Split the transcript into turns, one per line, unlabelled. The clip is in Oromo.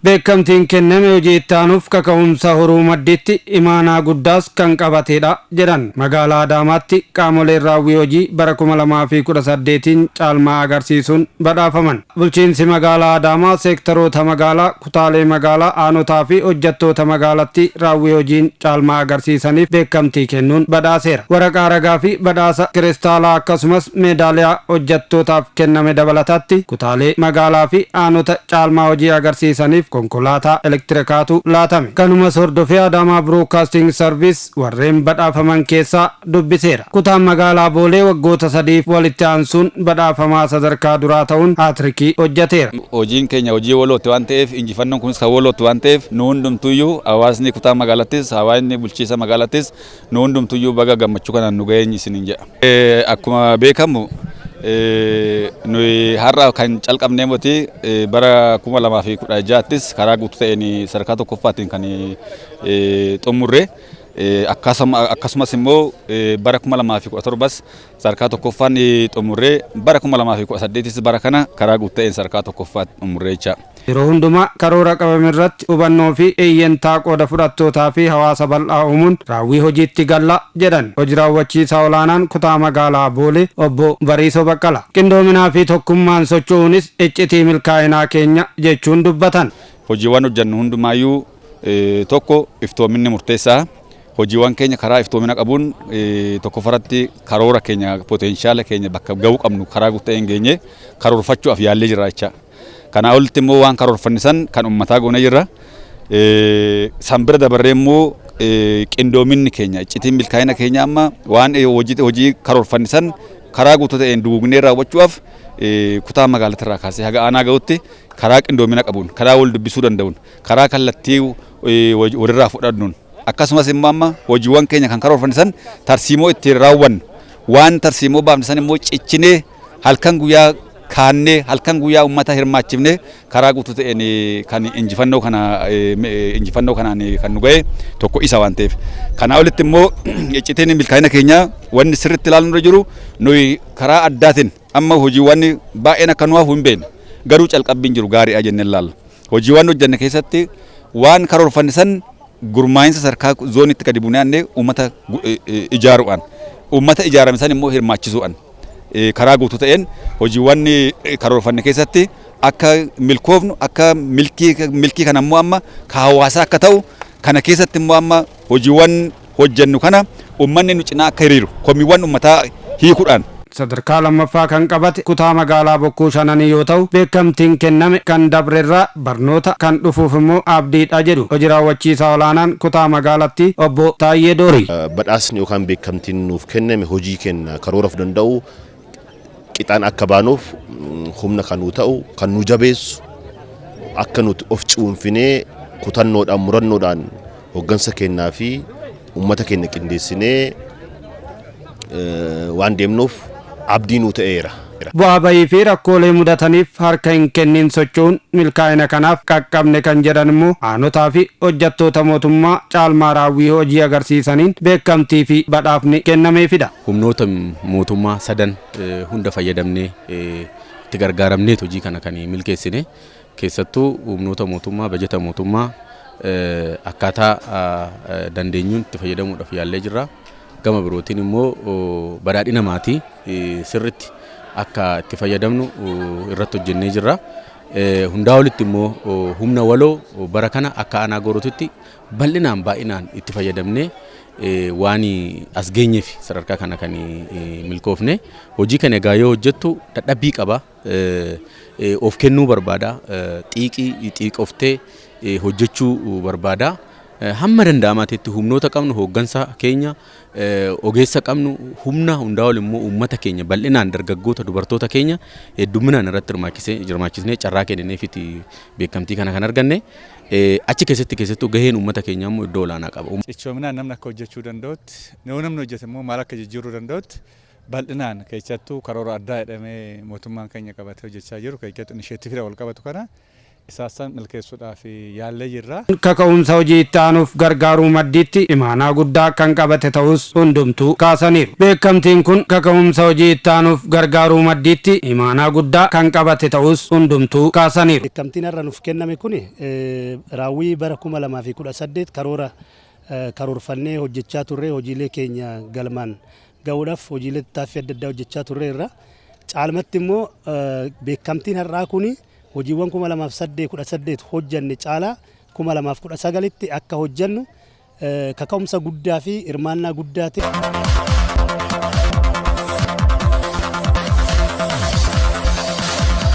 beekamtiin kenname hojii itti aanuuf kaka'umsa horuu maddiitti imaanaa guddaas kan qabatedha jedhan magaalaa Adaamaatti qaamoleen raawwii hojii bara 2018 caalmaa agarsiisuun badhaafaman. Bulchiinsi magaalaa Adaamaa seektaroota magaalaa, kutaalee magaalaa, aanotaa fi hojjettoota magaalatti raawwii hojiin caalmaa agarsiisaniif beekamtii kennuun badhaaseera. Waraqaa ragaa fi badhaasa kiristaalaa akkasumas meedaaliyaa hojjettootaaf kenname dabalataatti kutaalee magaalaa fi aanota caalmaa hojii agarsiisaniif konkolaataa elektirikaatu laatame. Kanumas hordofee Adaamaa Broadcasting Service warreen badhaafaman keessaa dubbiseera. Kutaan magaalaa Boolee waggoota 3 walitti aansuun badhaafamaa sadarkaa duraa ta'uun haatirikii hojjeteera.
Hojiin keenya hojii walootti waan ta'eef injifannoon kunis kan walootti waan ta'eef nu hundumtuyyuu hawaasni kutaa magaalattis hawaasni bulchiisa magaalattis nu hundumtuyyuu baga gammachuu kanaan nu ga'eenyi isiniin jedha. Akkuma beekamu nuyi har'a kan calqabnee moti bara 2016 karaa guutuu ta'een sadarkaa tokkoffaatiin kan xumurre akkasumas immoo bara 2017 sadarkaa tokkoffaan xumurre bara 2018 bara kana karaa guutuu ta'een sadarkaa tokkoffaatti xumurre jecha.
Yeroo hundumaa karoora qabame irratti hubannoo fi eeyyantaa qooda fudhattootaa fi hawaasa bal'aa uumuun raawwii hojiitti galla jedhan hojii raawwachiisaa olaanaan kutaa magaalaa Boolee obbo Bariisoo Baqqala. Qindoominaa fi tokkummaan socho'uunis iccitii milkaa'inaa keenya jechuun dubbatan.
Hojiiwwan hojjennu hundumaayyuu tokko iftoominni murteessaa. Hojiiwwan keenya karaa iftoomina qabuun tokkoffaratti karoora keenya potenshaala keenya bakka ga'uu qabnu karaa guutuu ta'een geenye karoorfachuuf yaallee jira jecha. Kana olitti immoo waan karoorfannisan kan uummataa goone jirra. San bira dabarree immoo qindoominni keenya iccitiin milkaa'ina keenya amma waan hojii karoorfannisan karaa guutuu ta'een dugugnee raawwachuuf kutaa magaalaa irraa kaasee haga aanaa ga'utti karaa qindoomina qabuun karaa wal dubbisuu danda'uun karaa kallattii walirraa fudhannuun akkasumas immoo amma hojiiwwan keenya kan karoorfannisan tarsiimoo ittiin raawwannu waan tarsiimoo baafnisan immoo ciccinee halkan guyyaa kaannee halkan guyyaa uummata hirmaachifnee karaa guutuu ta'een kan injifannoo kanaan kan nu ga'e tokko isa waan ta'eef. Kanaa olitti immoo iccitiin milkaa'ina keenya wanni sirriitti ilaaluun irra jiru nuyi karaa addaatiin amma hojiiwwan baay'een akka nuwaaf hin beekne garuu calqabbiin jiru gaariidha jennee ilaalla. Hojiiwwan hojjenne keessatti waan karoorfannisan gurmaa'insa sadarkaa zoonitti gadi buunee uummata ijaaruudhaan uummata ijaarame san immoo hirmaachisuudhaan karaa guutuu ta'een hojiiwwan karoorfanne keessatti akka milkoofnu akka milkii kana immoo amma ka hawaasaa akka ta'u kana keessatti immoo amma hojiiwwan hojjennu kana uummanni nu cinaa akka hiriiru komiiwwan uummataa hiikuudhaan.
Sadarkaa lammaffaa kan qabate kutaa magaalaa Bokkuu Shananii yoo ta'u beekamtiin kenname kan dabrerraa barnoota kan dhufuuf immoo abdiidha jedhu hojii raawwachiisaa olaanaan kutaa magaalatti obbo Taayyee Doorii.
Badhaasni yookaan beekamtiin nuuf kenname hojii kenna karooraaf danda'u qixaan akka baanuuf humna kan nu ta'u kan nu jabeessu akka nuti of cuunfinee kutannoodhaan murannoodhaan hoggansa kennaa fi uummata keenya qindeessinee waan deemnuuf abdii nu ta'eera.
Bu'aa bayii fi rakkoolee mudataniif harka hin kennin socho'uun milkaa'ina kanaaf qaqqabne kan jedhan immoo aanotaa fi hojjettoota mootummaa caalmaa raawwii hojii agarsiisaniin beekamtii fi badhaafni kennameefidha.
Humnoota mootummaa sadan hunda fayyadamnee itti gargaaramneet hojii kana kan milkeessine keessattuu humnoota mootummaa bajeta mootummaa akkaataa dandeenyuun itti fayyadamuudhaaf yaallee jirra. Gama birootiin immoo badhaadhina maatii sirriitti akka itti fayyadamnu irratti hojjennee jirra. Hundaa olitti immoo humna waloo bara kana akka aanaa Goorotitti bal'inaan baay'inaan itti fayyadamnee waan as geenyeef sadarkaa kana kan milkoofne hojii kana egaa yoo hojjettu dadhabbii qaba of kennuu barbaada xiiqoftee hojjechuu barbaada. Hamma danda'amaatetti humnoota qabnu hooggansa keenya ogeessa qabnu humna hundaa ol immoo uummata keenya bal'inaan dargaggoota dubartoota keenya hedduminaan irratti hirmaachisnee carraa kennineefiti beekamtii kana kan arganne achi keessattuu gaheen uummata keenya immoo iddoo olaanaa qaba.
Cichoominaan namni akka hojjechuu danda'utti namni hojjete immoo maal akka jijjiiruu danda'utti bal'inaan keessattuu karoora addaa jedhamee mootummaan keenya qabatee hojjechaa jiru keessattuu inisheettiivii wal qabatu kana isaasan milkeessuudhaaf yaallee jirra.
Kaka'umsa hojii itti aanuuf gargaaruu maddiitti imaanaa guddaa kan qabate ta'us hundumtuu kaasaniiru. Beekamtiin kun kaka'umsa hojii itti aanuuf gargaaruu maddiitti imaanaa guddaa kan qabate ta'us hundumtuu kaasaniiru.
Beekamtiin irra nuuf kenname kun raawwii bara 2018 karoorfannee hojjechaa turre hojiilee keenya galmaan ga'uudhaaf hojiilee tattaaffii adda addaa hojjechaa turre irra caalmatti immoo beekamtiin har'aa kun hojiiwwan 2018 hojjanne caalaa 2019tti akka hojjannu kaka'umsa guddaa fi hirmaannaa guddaati.